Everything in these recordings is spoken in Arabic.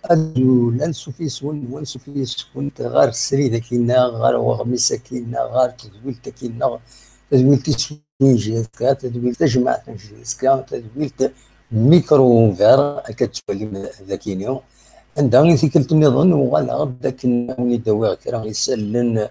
ادو لانسوفيس وانسوفيس كنت غار السريده كينا غار وغميسه كينا غار تدويل كينا تدويل تسويجي تدويل تجمع تنجيسكا تدويل ميكرو فير كتولي ذاكينيو عندها ثيكلت النظام وغالا غدا كنا نداوي كرا يسالن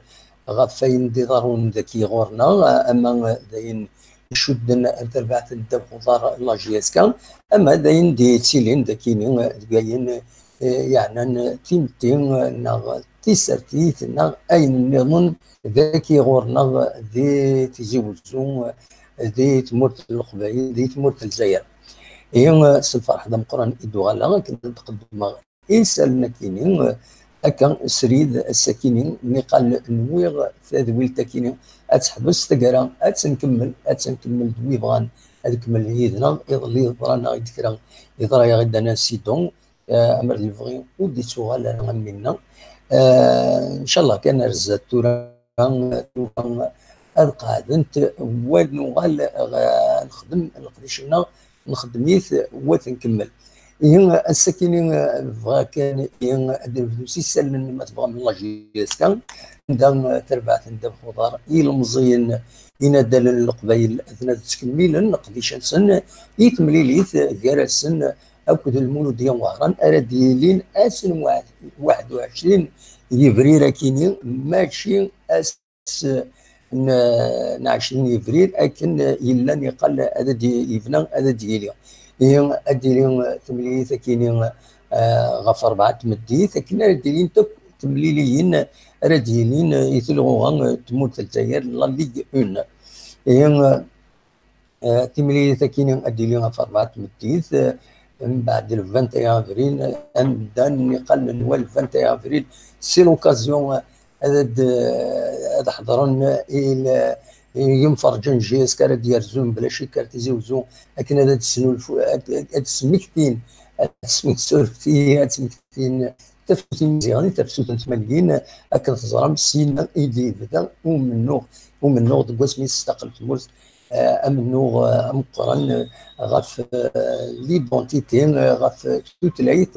غفاين دي ضرون ذاكي غورنا اما داين يشدن تربعت الدب وضار لاجيسكا اما داين دي تسيلين ذاكيني داين يعني تيمتين نغ تيسرتيت نغ اين نظن ذاكي غورنا ذي تيزيوزون ذي تمرت القبائل ذي تمرت الجزائر هي الفرح دم قران إدو غالا كنت نتقدم إنسان كينين أكا سريد السكينين مي قال نويغ تذويل تكينين أتحبس تقرا أتنكمل دوي بغان أتكمل يدنا يضلي ضرانا يذكرا يضرا يغدنا سيدون أمر لي بغي ودي سؤال أنا منا إن شاء الله كان رزات تورا القادنت ونغال نخدم نقديشنا نخدميت وتنكمل هي السكينين بغا كان الفلوس يسلم ما تبغى من الله جيسكا ندم تربعت ندم خضار المزين ينادل القبايل اثناء تكميل نقديش سن يتمليليت غير السن اكد المولود يوم وهران ارديلين اسن 21 يفرير كيني ماشي اس 20 يفرير لكن الا يقل هذا يفنى هذا ديالي هي اديلين تمليليت كيني غف 4 تمديت كنا ديالين تمليليين رديلين يتلغوا تموت الجزائر لا ليغ 1 هي تمليليت كيني اديلين غف 4 تمديت من بعد 21 افريل دان يقل نوال 21 افريل سي لوكازيون هذا حضرنا الى ينفرجن جيس كار ديال زوم بلا شي كارت يزوزو لكن هذا تسنو هاد السمكتين سورتي هاد السمكتين تفوتين مزيان تفسوت 80 اكل تزرم سينا ايدي بدا ومنو دكوس مي استقل تمورس امنو مقرن غف ليدونتيتين غف توتلايت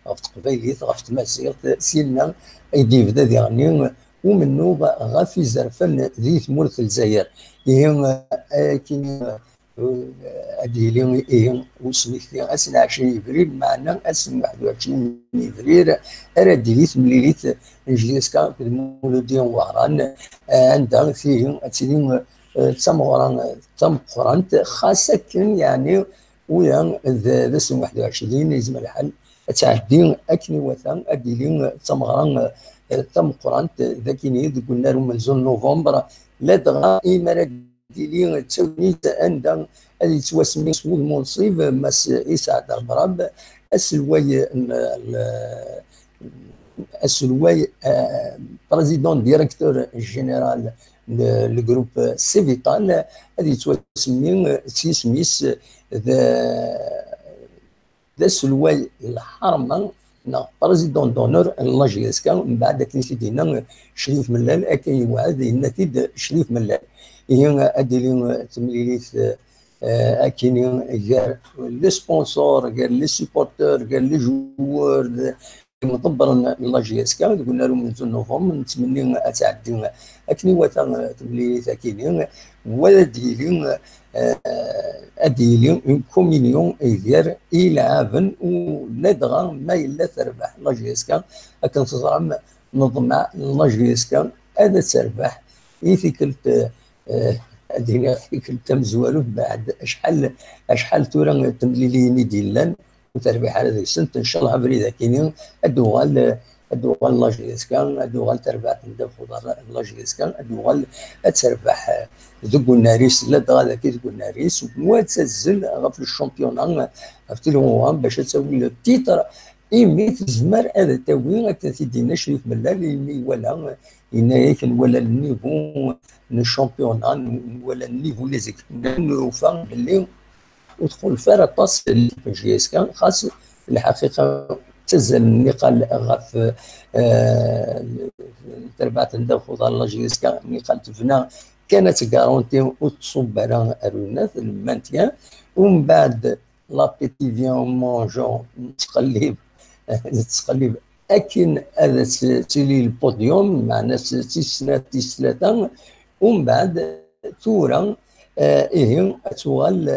غف تقبايليت غف تماسيغت سينا ايدي بدا يعني ومنو غافي زرفن ذي ثمورة الجزائر هي كاين اديلي هي وسميتي اسن 20 افريل معنا اسن 21 افريل ارديلي ثمليليت نجلسكا في المولودين وهران عندها فيه تسليم تم خاصة يعني ويا ذا سن 21 يزم الحل تعدي اكني وثان اديلي تمغران تم قرانت ذاكيني قلنا لهم من زون نوفمبر لا دغا إمارات ديالي تسونيت عندها اللي تواسمي اسمه المنصب مس إسعاد البراب السلواي بريزيدون ديريكتور جينيرال لجروب سيفيتال اللي تواسمي سيسميس ذا سلواي الحرمه بريزيدون دونور الله جيسكا من بعد كنيسة دينا شريف ملال اكاي وعد النتيد شريف ملال هي اديلين تمليليت اكيني غير لي سبونسور غير لي سيبورتور غير لي جوور مطبر الله جيسكا قلنا لهم من نوفمبر نتمنى اتعدي اكني وثا تمليليت اكيني ولا ديلين اديلين اون كومينيون غير يلعبن وندغا ما الا تربح لاجيسكا لكن تزرم نظمع لاجيسكا هذا تربح يفيكلت ادينا فيكلت مزوالو بعد اشحال تورا تمليليني ديلان وتربح هذا السنه ان شاء الله ابريد كاينين الدوغال لاجيسكا الدوغال تربح ندب خضر لاجيسكا الدوغال تربح ذوك الناريس لا دغا كي ذوك الناريس وتسجل غف الشامبيون عرفتي لو باش تسوي لو تيتر ايمي تزمر هذا تاوي تدينا شريف ملال اللي ولا ينايك ولا النيفو الشامبيون ولا النيفو لي زيكيب نوفا باللي ودخل فيها باس جي اس كان خاص الحقيقه تزل النقال غف تربعت ندب خضر الله جي اس كان نقال تفنا كانت كارونتي وتصب على الرونات المانتيان ومن بعد لابيتي فيون مونجون نتقلب تقلب اكن هذا تسيلي البوديوم معنا سيس ثلاثه، ومن بعد ثورة إيه أتوغل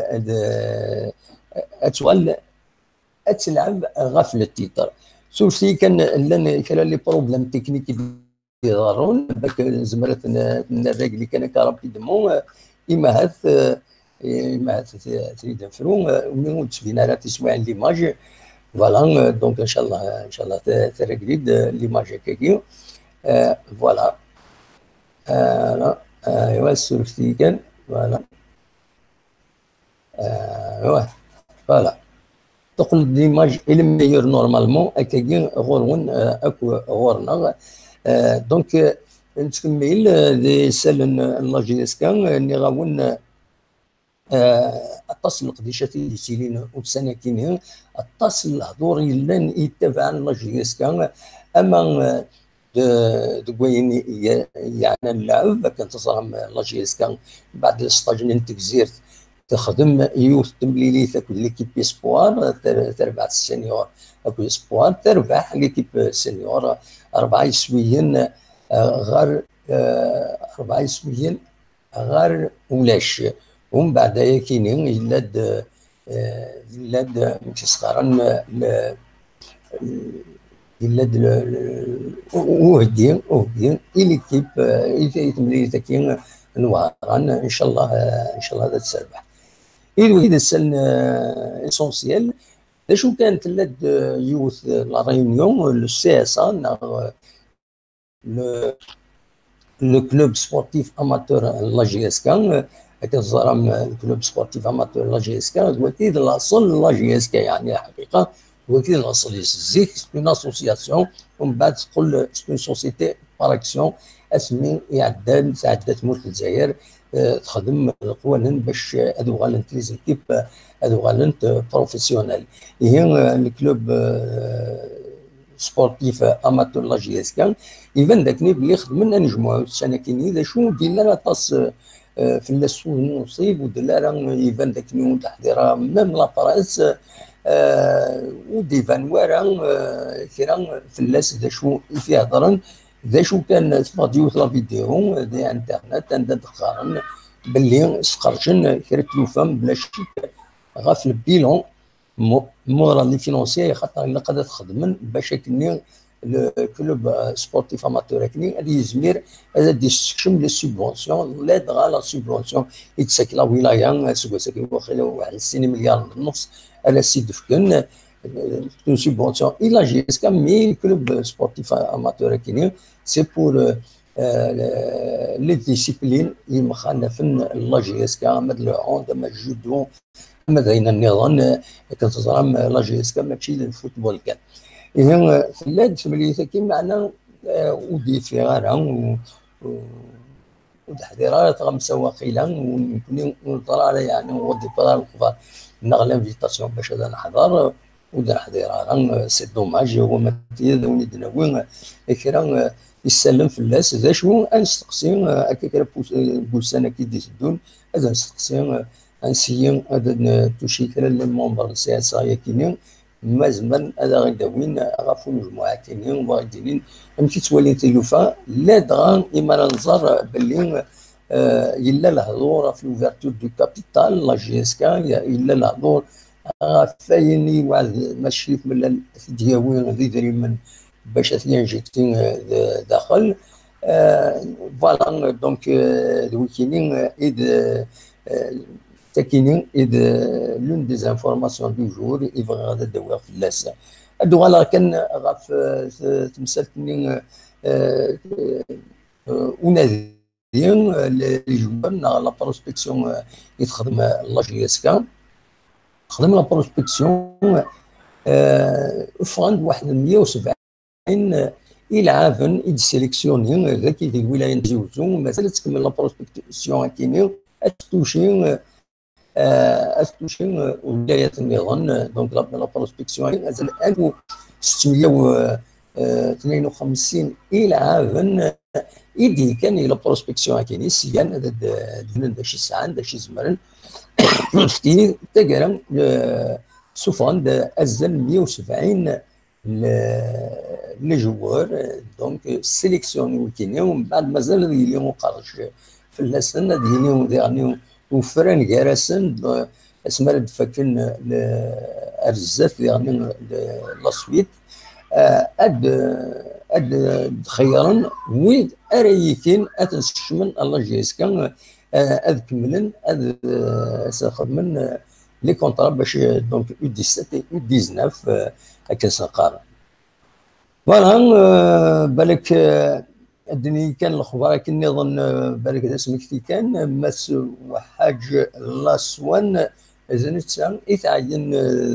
أتلعب غفل التيتر. سورسي كان لي بروبليم تكنيكي يظهرون باك زمرت الراجل كان كرابيدمون إما تريد نفرو ومن تبين راه تسمع ليماج فوالا. دونك ان شاء الله ترقليد ليماج هكاكي فوالا. ايوا سورسي كان فوالا. ايوا فوالا تقول ليماج الى ميور نورمالمون هكاكي غورون اكو غورنا. دونك نتكمل دي سال لاجيسكا ني غاون اتصل قديشتي دي سيلين وسنه كينين اتصل الحضور يلان يتبع لاجيسكا اما دوين يعني اللعب كانت تصرم لاجيسكا بعد السطاج نتكزيرت تخدم يوث تمليلي تاكل ليكيب اسبوار تربح السينيور اكو اسبوار تربح ليكيب سينيور 4 يسويين غير 4 يسويين غير ولاش. ومن بعد كاينين يلاد ماشي صغارن يلاد وهدين ليكيب يتملي تاكين نوارن ان شاء الله هذا تسربح. إذا السن اسونسيال شو كانت لد يوث لا ريونيون لو سي اس ا لو كلوب سبورتيف اماتور لا جي اس كا كتزرم الكلوب سبورتيف اماتور لا جي اس كا وكيد الاصل لا جي اس كا يعني حقيقه وكيد الاصل يسزيك اون اسوسياسيون ومن بعد تقول اون سوسيتي بار اكسيون اسمي يعدل ساعدات ملك الجزائر تخدم قوانين باش هذو غالنت لي زيكيب هذو غالنت بروفيسيونيل. هي الكلوب سبورتيف اماتور لا جي اس كان يبان داكني بلي خدمنا نجموعو السنه كاين اذا شو دير لنا طاس في السوق نصيب ودير لنا يبان داكني تحضيرها ميم لابراس وديفان وارا كرا فلاس ذا شو فيها هضرن ذا شو كان سباديو لا فيديو دي انترنت عندها تقارن باللي سقرشن كرا تلوفام بلا شك غاف البيلون مورا لي فينونسيي خاطر الا قادر تخدم باش كني الكلوب سبورتيف اماتور كني غادي يزمير هذا ديستكشم لي سوبونسيون لا دغا لا سوبونسيون يتسك لا ولايه سكن واخا واحد 6 مليار ونص على سيد فكن une subvention. Il a jusqu'à 1000 clubs sportifs amateurs كاينين سي بور لي ديسيبلين اللي مخالفين لا جي اس كا مثل الهوند مثل الجودو مثل النظام كتزرم لا جي اس كا ماشي للفوتبول كان. اذا فلاد ملي كاين معنا ودي فيغارا وتحضيرات غمسه واقيلا ويمكن نطلع يعني ودي بلا الكبار نغلا انفيتاسيون باش هذا نحضر ودا حضيرها سي دوماج هو ما تيدوني دناوين كرا يسلم في الناس ذا شو نستقسي هكا بوسانه كي يدون هذا نستقسي انسيين هذا توشي كرا المونبر سي اس اي كاينين ما زمان هذا غيداوين غافو مجموعه كاينين وغاديين ماشي تولي تلوفا لا دغا اما نظر باللي يلا الهضور في لوفرتور دو كابيتال لا جي اس كا يلا الهضور فايني واحد ماشي من دياوين ذي من باش اثنين جيتين داخل فوالا. دونك الويكينين اذ تاكينين اذ لون دي زانفورماسيون دو جور يبغى غادا دواء في اللاس هادو غالا كان غاف تمثلتني وناديين لي جوار لا بروسبكسيون يتخدم لا جي اس كا خدم لا بروسبكسيون فاند واحد 170 العابا يدسيليكسيوني ذاك في الولايه نتزوجو مازال تكمل لا بروسبكسيون كاينين استوشين ولايه النظام. دونك لا بروسبكسيون مازال 1652 العابا يدي كان لا بروسبكسيون كاينين سيان هذا دفنن داك الساعه داك الزمرن فتي تقرا سوفاند ازل 170 لي جوار دونك سيليكسيوني وكيني، ومن بعد مازال اللي مقرش في اللسن ديني يعني وفران كارسن اسمر دفكن ارزاف يعني لاصويت اد خيرا ويد اريكين اتنسشمن الله جيسكا اد كملن اد ساخدمن لي كونطرا باش دونك U 17 U 19 هكا سنقارن. فوالا بالك الدنيا كان الاخبار كني نظن بالك هذا سمكتي كان مس وحاج لاسوان زنتسان يتعين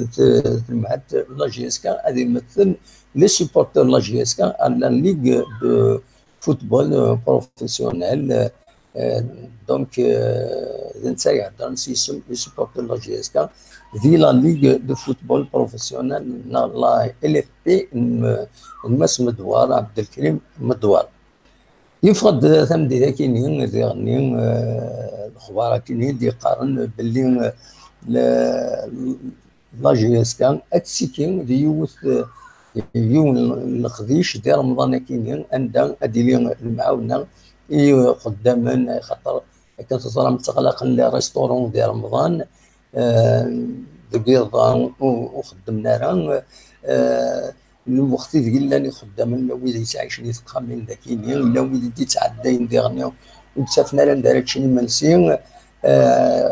في المعهد لاجيسكا هذا يمثل لي سوبورتور لاجيسكا على ليغ دو فوتبول بروفيسيونيل. دونك نتا يهضر نسيسم لي سوبورتور لاجيسكا في لا ليغ دو فوتبول بروفيسيونيل لا ال اف بي المس مدوار عبد الكريم مدوار يفرض ثمدي ذاكينين غني الاخبار كاينين دي قارن باللي لا جي اس كان اتسيكين دي يوث يون الخديش دي رمضان كاينين عندها اديلي المعاونه قداما خاطر كانت تصرا متغلق الريستورون ديال رمضان بيضا وخدمنا راه الوقت اللي خدام لا ويلي تعيشني تقامين ذاكيين لا ويلي تعدين ديغنيو وتسافنا لنا هادشي منسي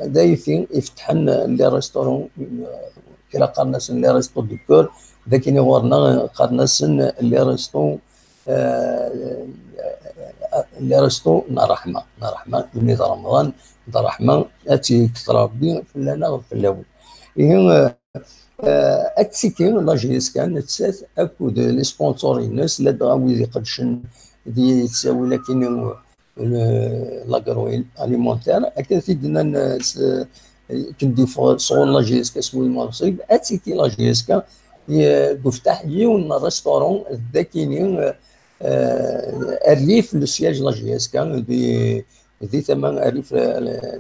دايفين يفتحن لي ريستورون كلا قرناس لي ريستو دو كور ذاكيني ورنا قرناس لي ريستو لي ريستو نرحمه يومي رمضان رحمه اتي كثر ربي فلانا في الاول اتسيكين لا جي اس كان تسات اكود لي سبونسورين الناس لا دغاوي يقدشن دي تساوي لكن لاكرو اليمونتير اكن في دنا كندي صون لا جي اس كا سمو المنصب اتسيكي لا جي اس كا يفتح يون ريستورون ذاكينين الريف لو سياج لا جي اس كا دي ثمن الريف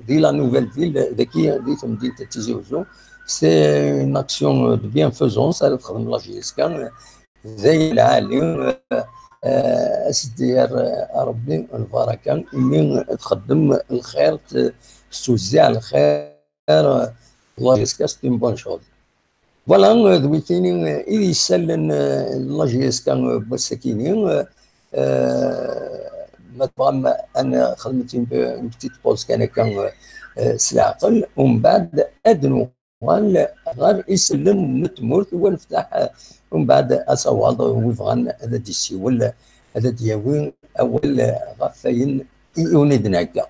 دي لا نوفيل فيل ذاكي دي ثم دي تيزي وزو. C'est une action de bienfaisance على تخدم لا جي اس كان زي العالم SDR ربي البركه اللي تخدم الخير توزع الخير لا جي اس كان سي اون بون شوز. فوالا دويتيني إذا يسلن لا جي اس كان بسكينين ما انا خدمت اون بتيت بوز كان سلعقل ومن بعد ادنو غير يسلم متمرت ونفتح ومن بعد اصوات ويفغان هذا ديسي ولا هذا دياوين اول غفاين يونيدنا هكا.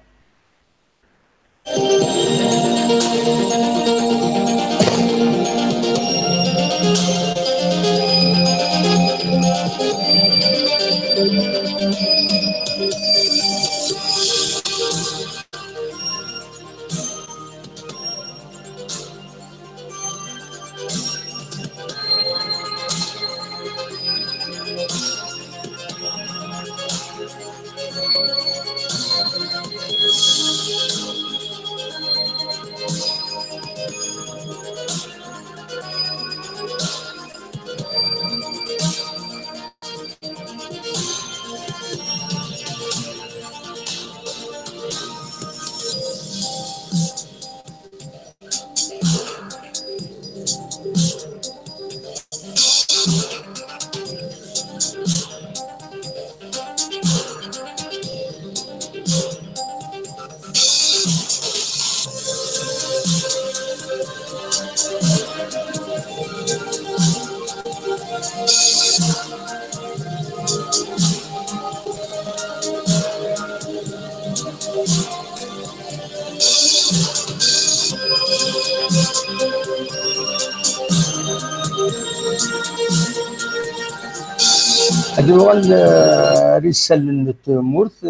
هذا رسالة مورث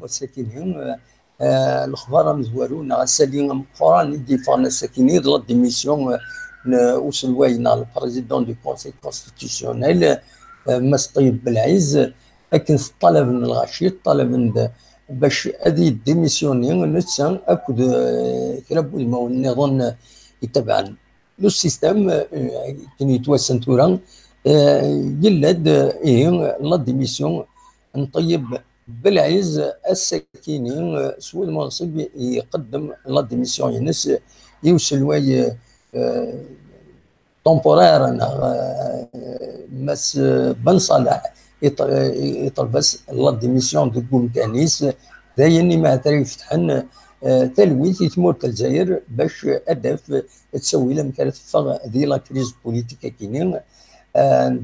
بساكنهم الاخبار مزوارون غسالين مقران دي فان ساكنين لا ديميسيون وصل وين البريزيدون دو كونسي كونستيتيسيونيل مس طيب بالعز لكن طلب من الغشي طلب باش هذه ديميسيونين نتسان اكد كرب النظام يتبع لو سيستم كان يتوسن توران يلد إيه لا ديميسيون نطيب بالعز السكيني سوى المنصب يقدم لا ديميسيون ينس يوصل واي تومبورير مس بن صالح يطلب بس لا ديميسيون دو كومكانيس دايني ما يفتحن تلويث يتمور الجزائر باش أدف تسوي لهم كارثة ذي لا كريز بوليتيكا كينين.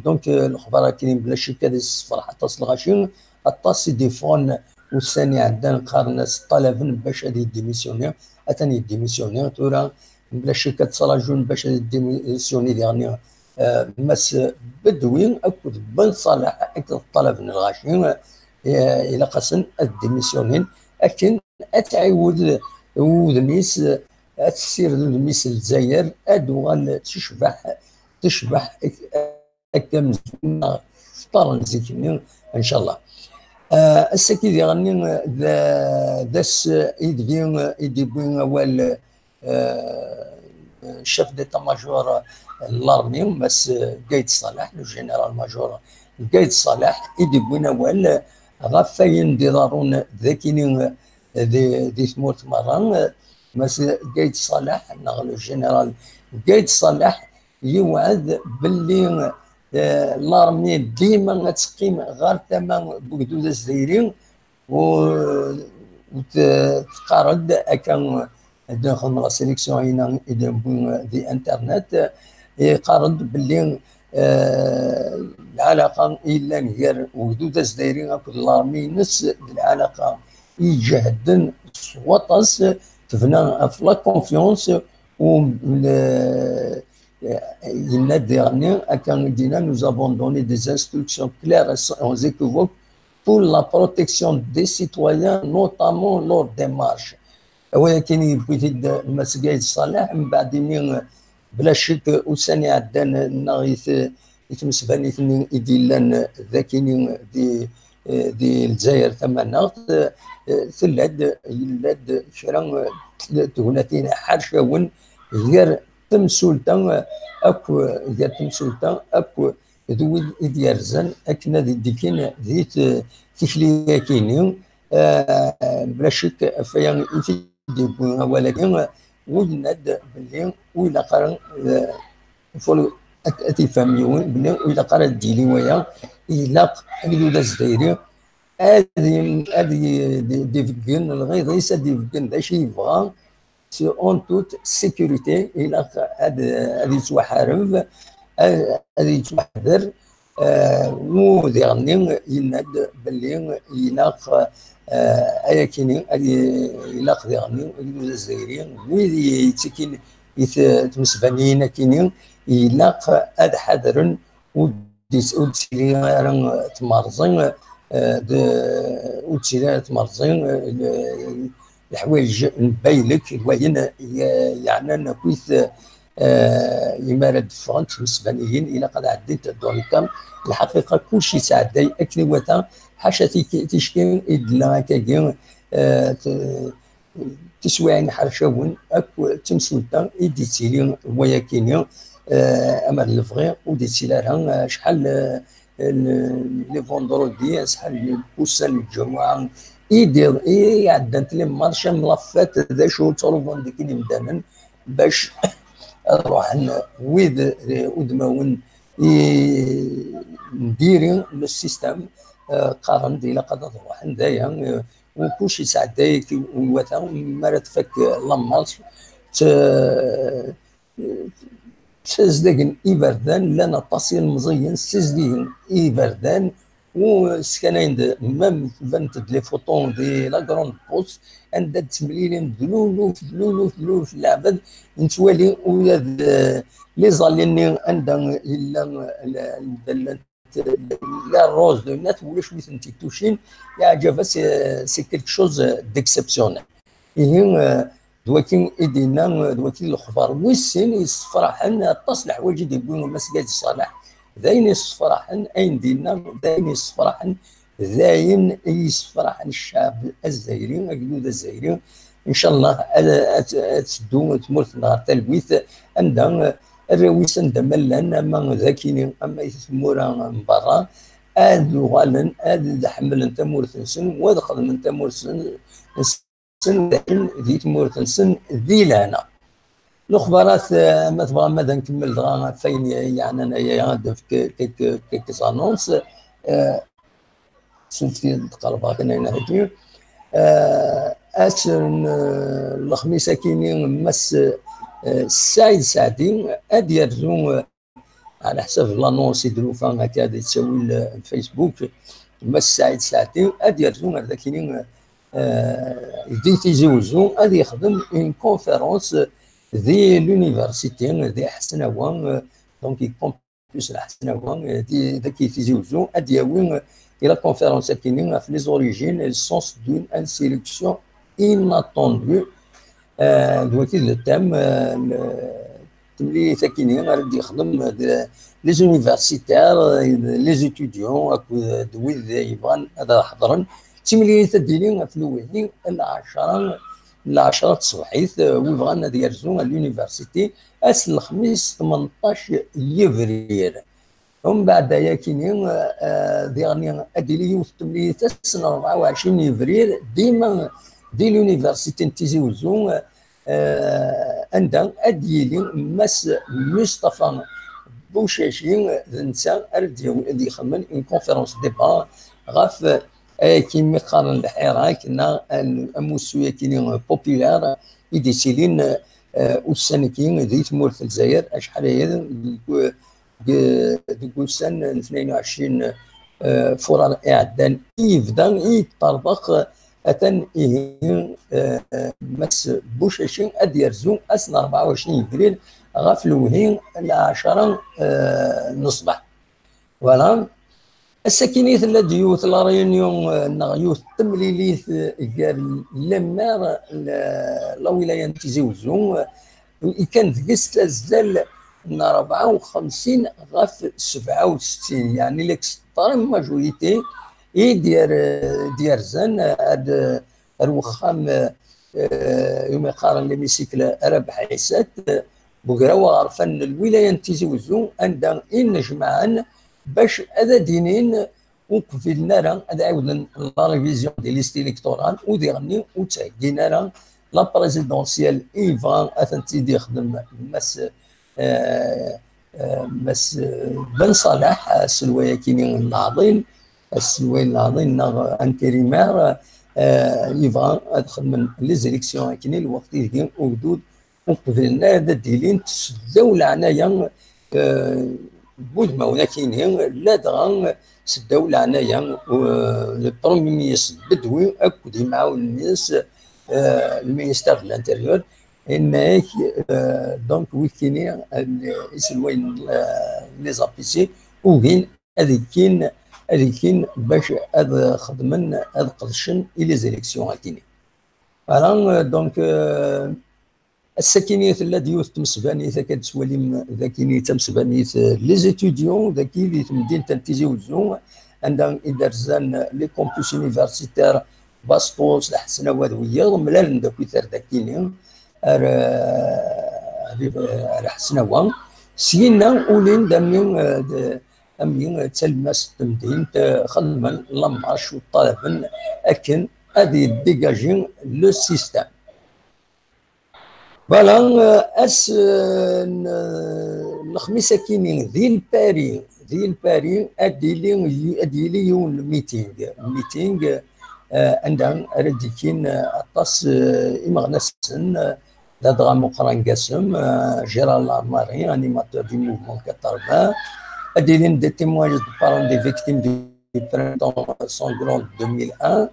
دونك الاخبار كاينين بلا شك هذه الصفر حتى صلغاشين الطاس ديفون والثاني عندنا قارنا 6000 باش هذه ديميسيونير اتاني ديميسيونير تورا بلا شك تصلاجون باش ديميسيوني ديغني مس بدوين اكد بن صالح اكد الطلب من الغاشين الى قسن الديميسيونين لكن اتعود ودميس تسير الميس الجزائر ادوغال تشبح كم فرنسي ان شاء الله. السكيد يغني داس يدبين اول شيف ديتا ماجور لارمي بس قايد صالح لو جنرال ماجور قايد صالح يدبين اول غفاين ديرارون ذاكينين دي ثمورت مران بس قايد صالح لو جنرال قايد صالح يوعد باللي لارمي ديما غتقيم غير ثمن بوكدود الجزائري وتقارد كان داخل من لا سيليكسيون هنا دي انترنت يقارد باللي العلاقه الا غير وجدود الجزائري اكد لارمي نفس العلاقه يجهدن وطاس تبنى في لا كونفيونس و nous avons donné des instructions claires et sans équivoque pour la protection des citoyens, notamment lors des marches. ولكن يبغي مسجد صالح من بعد من بلا شك وساني عدنا نغيث يتمسباني يديلان ذاكينين دي الجزائر ثمانية ثلاد يلاد شرا تهنتين حرشاون غير تمسولتا اكو غير تمسولتا اكو ذوي ديارزن اكنا ديكين ذيت تكليه كينين بلا شك فيا ولكن ولند باللي ولا قرن فول اتفهميون بلي ولا قرن ديلي ويا الى الجوده الجزائري هذه ديفكين الغيظ ليس ديفكين ذا شي يبغى سي اون توت سيكوريتي الى هذه توحارب هذه توحذر وديغني يناد باللي يلاق اياكيني الى ديغني الجزائريين ويدي تكين تمسبانين كينين يلاق هذا حذر وديسيري راه تمارزين وتسيري تمارزين الحوايج نبايلك الوين يعني انا كويس يمارد فرانت مسبانيين الى قد عديت دوريكام الحقيقه كل شيء ساعدي اكني وتا حاشا تشكين ادلا كاين تسوين حرشاون اكو تمسلتا ايديتيلين وياكينيا امر الفغي وديتيلارها شحال لي فوندرودي شحال البوسان الجمعه يدير يعدنت لي مارشا ملفات ذا شو تروفون ديك مدانا باش نروح ويد ودماون نديري لو سيستم قارن ديال قد نروح ندايا وكلشي ساعداي وثا ما تفك لامارش تسزدقن إبردان لنا تصير مزيان سزدين إبردان وسكنين مام بنت لي فوطون دي لا كروند بوست عند تمليلين دلولو في العبد نتوالي ولاد لي زاليني عندها الا لا روز دو نات ولا شويه نتيتوشين يعجبها سي كيلك شوز ديكسيبسيونيل هي دواكين ايدينا دواكين الاخبار ويسين يصفرحن تصل الحوايج اللي يقولوا مسجد الصلاح ذاين يصفرحن اين دينا ذاين يصفرحن ذاين يصفرحن الشعب الجزائري الجنود الجزائريين ان شاء الله تسدو تمر في نهار تلويث عندها الرويسن دملن اما ذاكيني اما يثمورا من برا اد غالن اد حملن تمورث سن ودخل من تمورث سن ذي تمورث سن ذي لانا الاخبارات ما تبغى ماذا نكمل فين يعني انا غادي في كيك انونس سنتي تقربا كنا هنا اسن الخميس كاينين مس السعيد سعدي ادي يرجون على حسب لانونس يديروا فيها هكا تساوي الفيسبوك مس السعيد سعدي ادي يرجون هذا كاينين دي تيزوجو غادي يخدم اون كونفيرونس ذي لونيفرسيتي ذي حسناوان دونك يكون بلوس الحسناوان دي ذاك يتيزوجو غادي ياوي الى كونفيرونس كاينين في لي زوريجين السونس دون ان سيليكسيون اناتوندو دلوقتي التام اللي ساكنين غادي يخدم لي زونيفرسيتير لي زيتيديون دوي يبغان هذا حضرن تيملي تديني في الوهي العشرة الصباحيت ويبغانا يرجعون لونيفرسيتي اس الخميس 18 يفرير ومن بعد كاينين ديغني اديلي يوث تملي 24 يفرير ديما دي لونيفرسيتي تيزوزون عندها اديلي مس مصطفى بوشاشي نسا ردي يخمن اون كونفيرونس ديبا غاف كيما قارن الحراك كنا الموسويه كاينين بوبيلار يديسيلين والسنكين ذي تمورث الجزائر اشحال هي ديك سن 22 فرار اعدان يبدا يطربق اتن مس بوشاشين اد يرزو اسن 24 ابريل غاف الوهين 10 الصباح فوالا الساكنيت الذي يوث لا ريونيون نغيوث تمليليث قال لمار لا ولايه تيزوزون كان ذكس تزال 54 غاف 67 يعني ليكستريم ماجوريتي ديال زان هاد الوخام يوم يقارن ليميسيكل ربح حيسات بقراوه عرفان الولايه تيزوزون عندها نجمعان باش هذا دينين وكفلنا راه هذا عاودنا لا ريفيزيون ديال ليست الكتورال وديرني وتعدينا راه لا بريزيدونسيال ايفان اثنتي يخدم مس بن صلاح السلويه كاينين الناضين السلويه الناضين انتريمير ايفان ادخل من لي زيليكسيون كاينين الوقت ديال وجدود وقفلنا هذا ديلين تسداو العنايه بود ما ولا كاينين لا دغا سداو العنايه لو برومي مينيس بدوي اكد معاون الناس المينيستير دو الانتيريور انك دونك ويكيني يسلوين لي زابيسي وين هذيك كاين باش هذا خدمن هذا قدشن لي زيليكسيون كاينين فوالا دونك الساكنيت الذي يوث تمسبانيت كتسوالي ذاكيني تمسبانيت لي زيتيديون ذاكي اللي تمدين تنتيزيوزون عندها إدارزان لي كومبوس يونيفرسيتير باسطوس الحسنه وادويه ملال ذاك يثار ذاكيني الحسنه سينا ولين دامين امين تلمس تمدين خدم لامارش والطلب اكن هذه ديجاجين لو سيستم فوالا الخميس كاينين ذي الباري اديلي يون الميتينغ عندها رديكين اطاس امغنسن دادغا مقران قاسم جيرال لارماري انيماتور دي موفمون 80 اديلين دي تيمواج دو بارون دي فيكتيم دو برينتون سانغلون 2001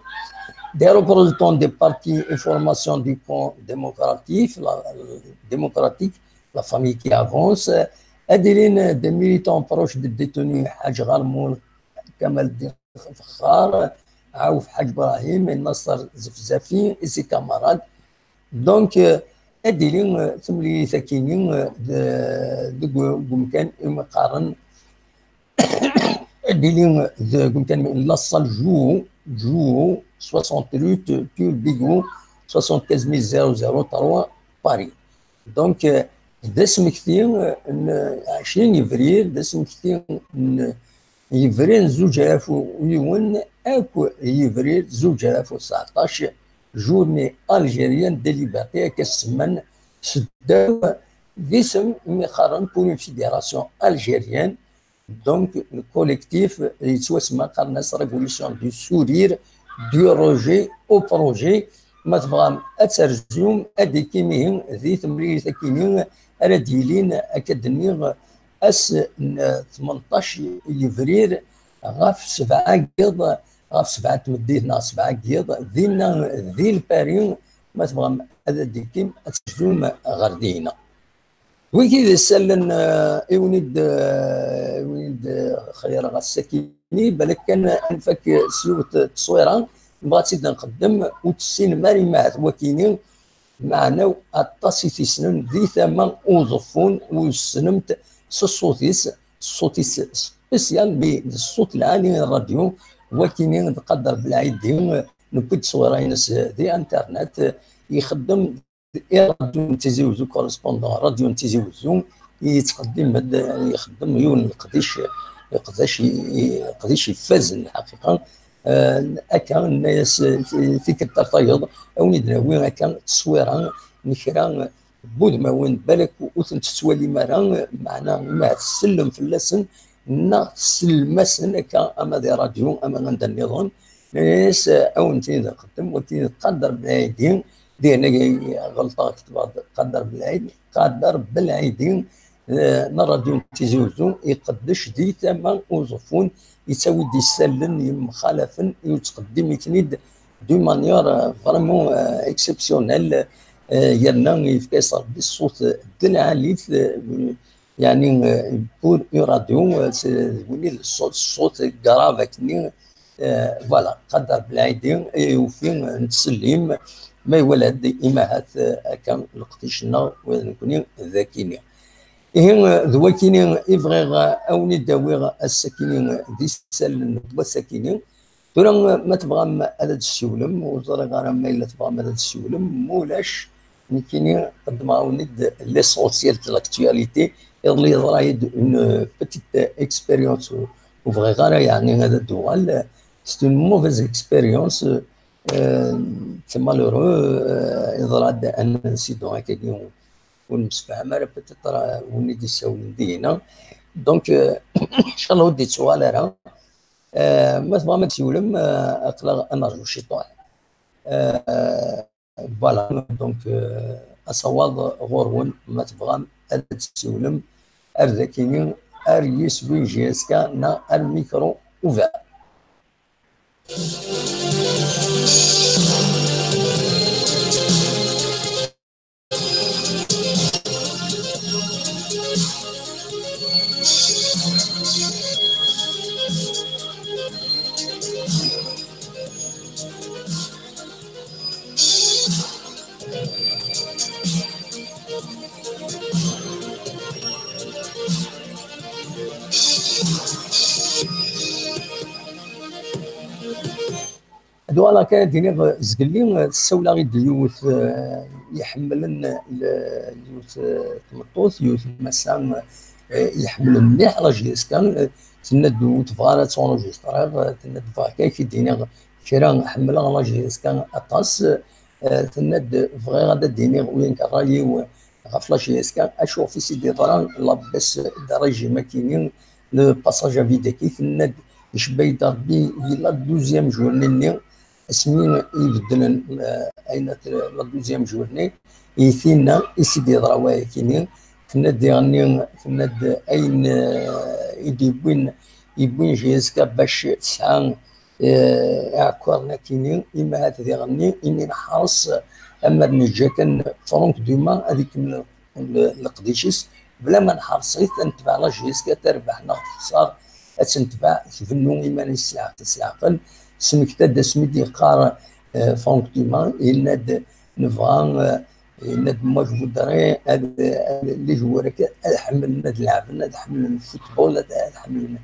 des représentants des partis et formations du camp démocratique, la famille qui avance, des militants proches des détenus Haj Gharmoul, Kamal Fakhar, Aouf Haj Brahim, Nasser Zefzafi et ses camarades. Donc, ثملي ثكينين قمكان مقارن قمكان لاصال جو 68 Turbigo 75 003 Paris. Donc, دا سمكتي 20 يفريل، دا سمكتي يفريل 2001 اكو يفريل 2019 جورني الجيريان دي ليبرتي كسمن سداو باسم مقارن بور فيدراسيون الجيريان. دونك الكوليكتيف اللي يتوسمى قرناس ريفوليسيون دو سورير دو روجي او بروجي ما تبغى اترجم ادي كيمين ذي تمرير كيمين راه ديلين اكاديمي اس 18 يفرير غاف 7 قيض غاف 7 تمديتنا 7 قيض ذينا ذي الباريون ما تبغى هذا ديكيم اترجم غردينا وكي سالن يونيد خير غساكيني بالك كان انفك سيوت تصويره بغات زيد نقدم وتسين ماري مات وكينين معنا الطاسي في سنن ذي ثمن وظفون وسنمت الصوتيس سبيسيال بالصوت العالي الراديو وكينين تقدر بالعيدين نبد صورين دي انترنت يخدم راديو تيزيوزو كورسبوندون راديو تيزيوزو يتقدم يخدم يون يقدرش يفاز الحقيقه هكا الناس في كترطيض او نداوي هكا تصويره نكرا بود ما وين بالك وثنت تسوالي مرا معنا ما تسلم في اللسن نا تسلمسن هكا اما دي راديو اما عند النظام ناس او انت نقدم وانت تقدر بالايدين دينا غلطه كتبت قدر بالعيد قدر بالعيدين نراديو تيزوزو يقدش دي ثمن وظفون يساوي دي سلن يمخالفن يتقدم يتنيد دو مانيير فريمون اكسبسيونيل يرنا يفكسر بالصوت العالي يعني بور راديو الصوت كراف كني فوالا قدر بالعيدين وفين نتسلم ما يولد إماهات كان لقتيشنا ونكوني ذاكيني إيه ذوكيني إفغيغ أو نداويغ السكينين دي سال والسكينين ترى ما تبغى أدد السولم وزرا غير ما إلا تبغى أدد السولم مولاش نكيني قد ما ند ليسونسيال دو لاكتواليتي اللي ضرايد اون بتيت اكسبيريونس وفغيغ يعني هذا الدول سي اون موفيز اكسبيريونس c'est malheureux يظهر ان انسيدون هكا ونمسفهم راه بتطرا ونيدي ساول دينا دونك ان شاء الله وديت سؤال راه ما تبغى ما تسولم اقلا انا رجل شيطان فوالا دونك اصوات غورون ما تبغى تسولم ارذاكيني اريس بي جي اس كا نا الميكرو اوفر. هذو كان ديني زقلي السوله غير ديوث يحملن اليوث تمطوث يوث مسام يحمل مليح راجيس كان تندو تفغالا تونجسترا تند فاكا كي ديني كيرا حمل راجيس كان اطاس تند فغي غادا ديني وين كرايو غفلاش كان اشوف في سيدي ضران لابس درجه ماكينين لو باساج فيدي كي تند يشبي داربي لا دوزيام جورني اسمين يبدلن اين لا دوزيام جورني يثينا يسيدي ضرواي كينين تند يغني تند اين يبوين جيسكا باش تسعى اعكورنا كينين اما هذا يغني اني نحرص اما نجا كان فرونك دوما هذيك من القديشيس بلا ما نحرصيت نتبع لا جيسكا تربح ناخذ خسار تنتبع تفنو ايمان السلاقل سمكتا سميدي قار فرونك دوما يناد نفغان يناد موجود دري اللي جوارك حمل ناد لعب ناد حمل الفوتبول ناد حمل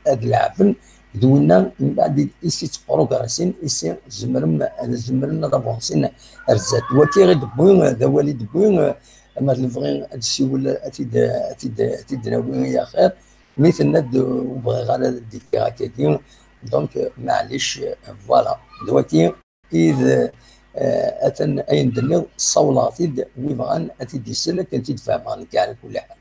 ناد لعب دونا من بعد إيسي تبروغراسين إيسي زمرنا دافونسين أرزات وكي غير دبوين ذوالي دبوين أما نبغي هادشي ولا أتيد ناوي يا خير مثل ند وبغي غالا ديك هكاكي دونك معليش فوالا دلوقتي إذ أتن أين دنيا صولاتي ويبغان أتيد يسلك أنت تفهم كاع على كل حال.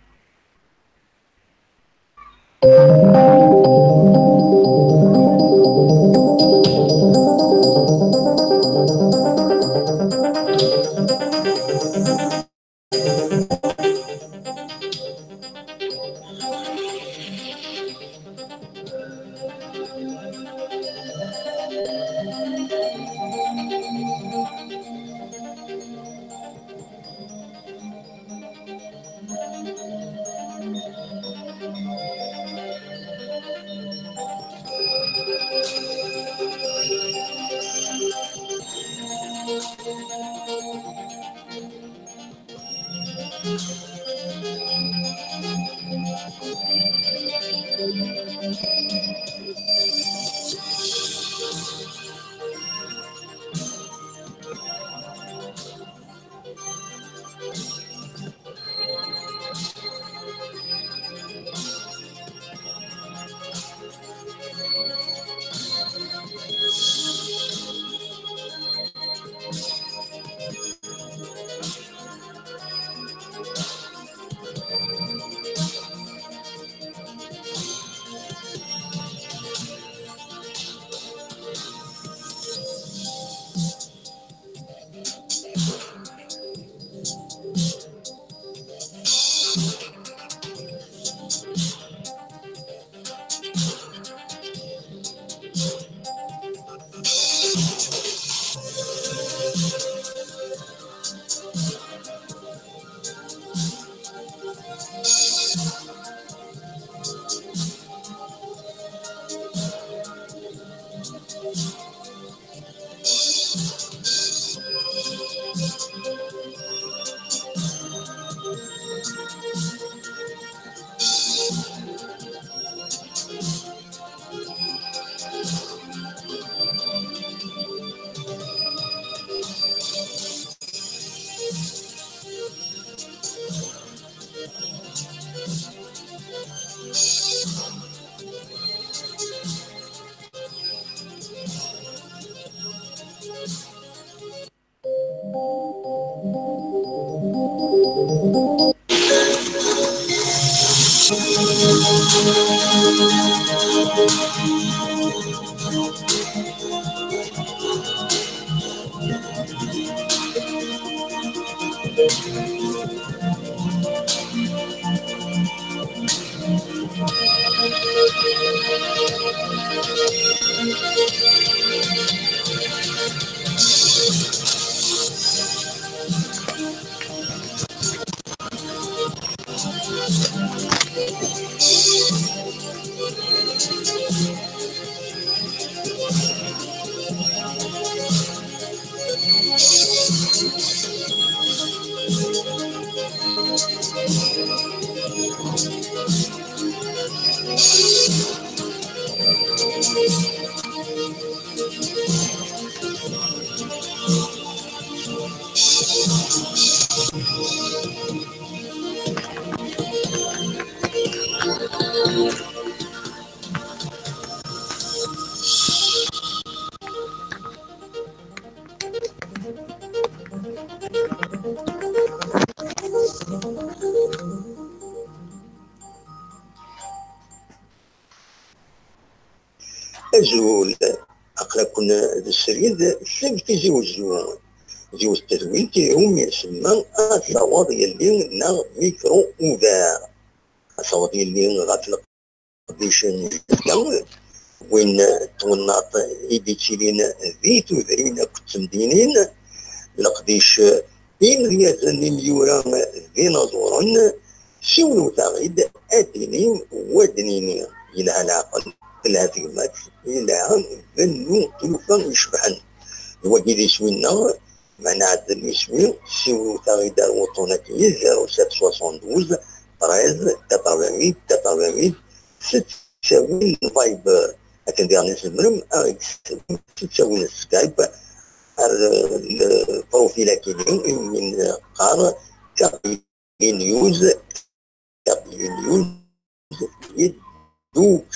أزول أقلا كنا السريد سبت زوج التدوين تيهم يسمى الصواب يلي نا ميكرو اوفير الصواب يلي غافل قديشن وين توناط إيديتيلين ذيتو ذرينا كتمدينين لقديش إمريات مليورا ديناصورا سولو تغيد أدينين ودنينين إلى العقل الهاتيمات إلى ذنو تلوفا يشبحن الوجد يسوينا معنا عدل يسوي سولو تغيد الوطنية 0772 13 88 88 6 تساوي الفايبر أتندي نسمرم تسوي سكايب البروفيل كيلين من قارة كابي نيوز يدوك.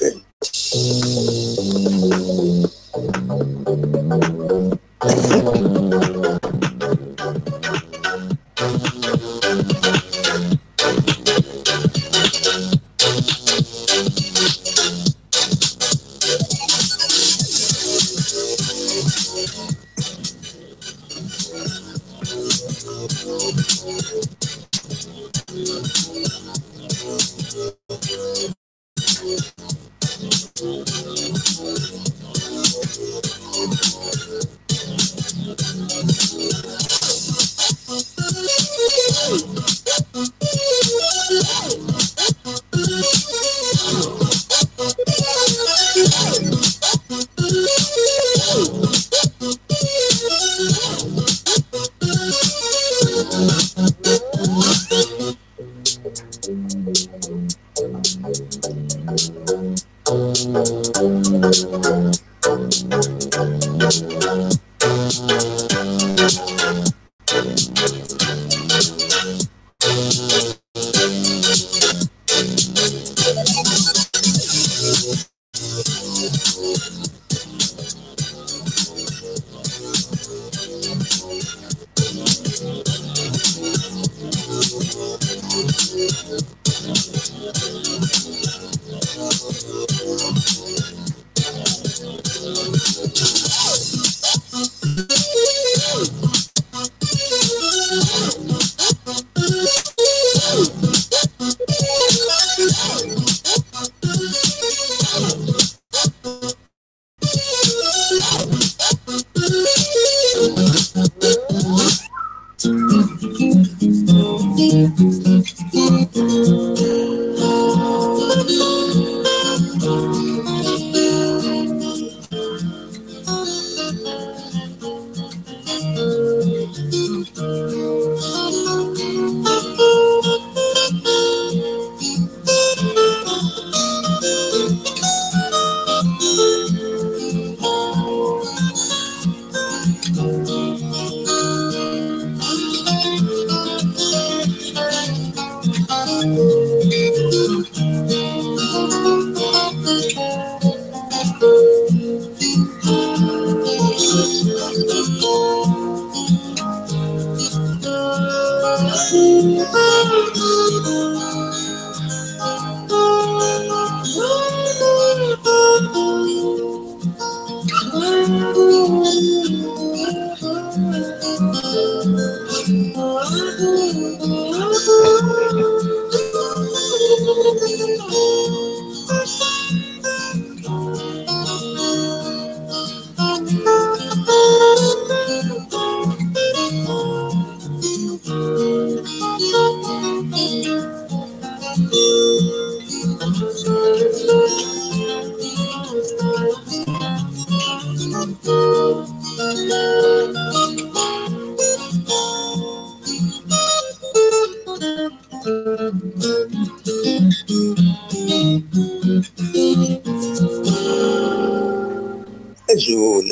أجول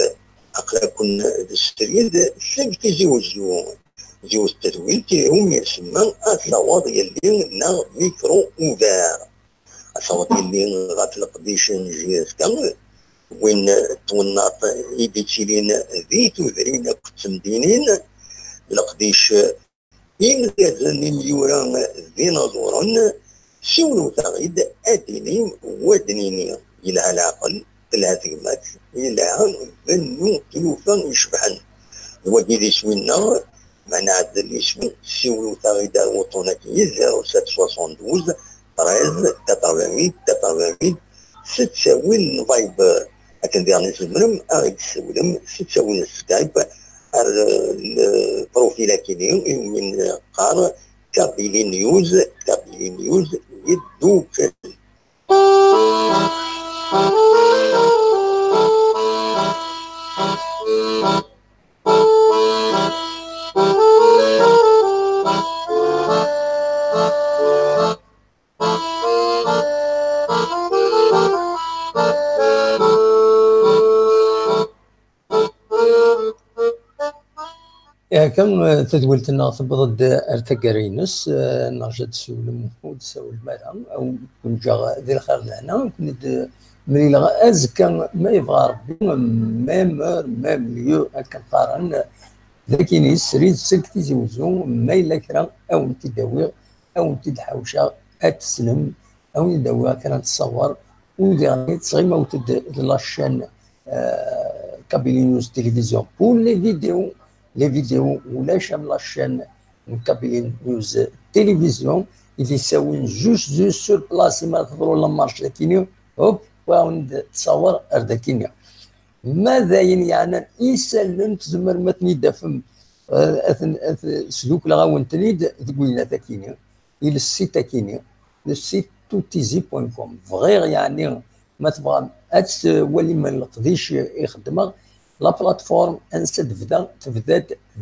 أقرأ كنا السريد سلك جوز التدوين هم يسمى الصواد يلي نا ميكرو اوفار. الصواد يلي غاتلق ديشن جياز كامل وين توناط يبيتيلين ذي تذرين كتمدينين لقديش يمزازن مليوران ذي نظورا شونو تغيد أدينيم ودنيني إلى العقل الهزيمات إلى ذنو تلوفان يشبحن الوجه ذي سوينا معنا عدد الاسم شونو تغيد الوطنية 0772 13 88 88 ستساوي فايبر أتندير نسمرم أغيد سولم ستساوي سكايب البروفيل كيني من قار كابيلي نيوز يدوك. كان تدولتنا تبضد ارتقارينس نرجع تسولم وتسول مالا او كون جا ذي الخير لهنا كنت من ازكى ما يبغى ربي ميم ليو هكا قارن لكن يسري سلك تيزوزو ما الا كرا او تداوي او تدحوشا اتسلم او يداوي كرا تصور ودي تصغي موتد لاشين كابيلي نيوز تلفزيون بور لي فيديو ولاش لاشين كابيلي نيوز تلفزيون اللي يساوين جوج سور بلاصي ما تضروا لا مارش لكن هوب وعند تصور اردكينيا ماذا يعني يسلم تزمر ما تنيد فم سلوك لغاون تنيد تقول لنا تاكينيا الى السيت تاكينيا السيت toutizi.com فغير يعني ما تبغى ولي ما نقديش يخدمها لا بلاتفورم انسى تبدا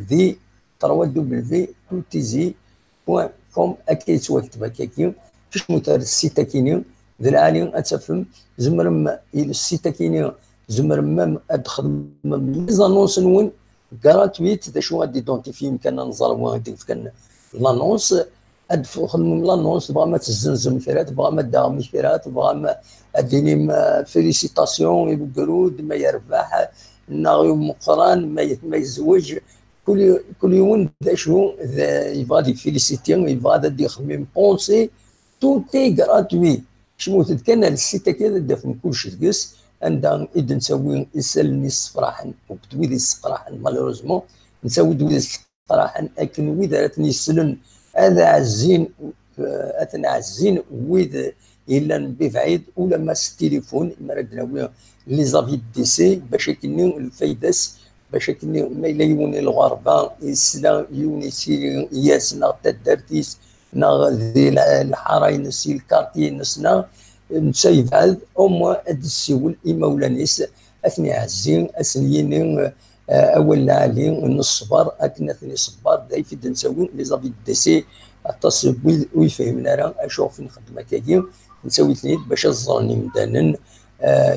ذي www.toutizi.com اكيد سوا كتبها كاكيو كيش موتر السيت تاكينيا ذي العالي اتفهم زمرم الى السيت تاكينيا زمرم ادخل لي زانونس نون غراتويت دا شو غادي دونتيفي يمكن نزرب وغادي كان لانونس ادخل من لانونس تبغى ما تزنزم كرا تبغى ما داوم كرا تبغى ما اديني فيليسيتاسيون يبقرود ما يربح ناغي مقران ما يزوج كل يوم دا شو يبغى دي فيليسيتي يبغى دي خميم بونسي توتي غراتوي شموت كان السيت كذا دافن كلشي تقيس عندها اذا نسوي يسالني الصفراحن وبتويدي الصفراحن مالوروزمون نسوي دويدي الصفراحن لكن وإذا راتني السلن هذا عزين عزين وإذا الا ببعيد ولا ماس التليفون مرادنا لي زافي ديسي باش يكنيو الفايداس باش يكنيو ما الا يوني الغربه يسلا يوني سي ياسنا تدرتيس نا ذي الحراين سي الكارتي نسنا نسيف عاد أما السيول إمولانيس أثني عزين أثنيين أول عالي الصبر أكن ثني صبر دايف نسوي لي زافي ديسي اتصل ويفهمنا راه أشوف نخدم كاين نسوي ثنيت باش الظرني مدانا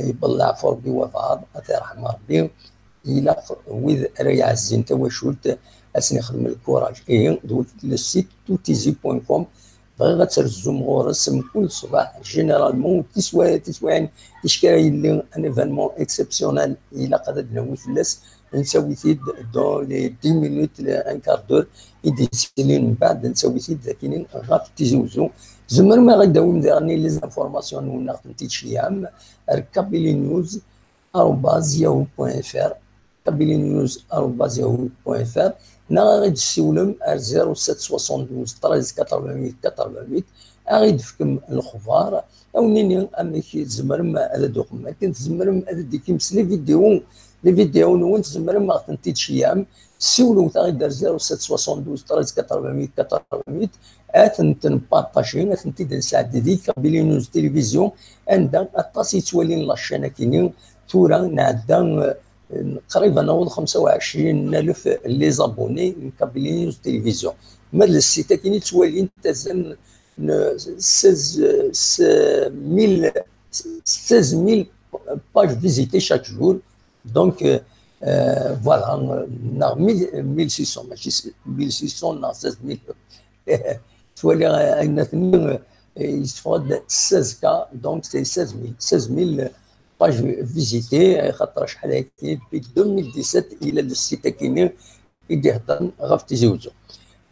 يبلع فربي وفاض أترحم ربي إلى وذ راي عزين تواشولت أثني خدم الكوراج دوت للسيت toutizi.com بغي غترزم غورس كل صباح جينيرالمون تسوى تشكاي لي ان ايفينمون اكسبسيونيل الى قد نوي فلاس نسوي فيه دون لي 10 مينوت ان كار دور يديسيلي من بعد نسوي فيه لكن غات تيزوزو زمر ما غداوي نديرني لي زانفورماسيون وناخذ شي عام كابيلي نيوز @yahoo.fr كابيلي نيوز @yahoo.fr نا غادي تسولم 0772 13 88 88 غادي تفكم الخبار او نيني اما كي تزمرم هذا دوك ما كنت تزمرم هذا ديك مسلي فيديو نون تزمرم ما تنتيت شي عام سولو تا غير 0772 13 88 88 اتن بارطاجي تنتي نساعد ديك كابيلي نيوز تلفزيون عندها اطاسي تولين لاشين كاينين تورا نعدا قريبا نوض 25,000 لي زابوني من كابيلي نيوز تلفزيون مال السيت كاين توالين تزن 16,000 باج فيزيتي شاك جور دونك فوالا نا 1600 ماشي 1600 نا 16,000 تولي عندنا ثنين يستفاد 16 كا دونك سي 16,000 باج فيزيتي خاطر شحال هكا في 2017 الى السيت كاين يدي هضر غاف تيزوجو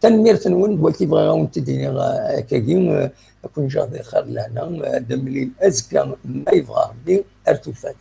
تنمير تنون دلوقتي بغا غاون تديني كاين كون جا خير لهنا هذا ملي ازكى ما يبغى ربي ارتفات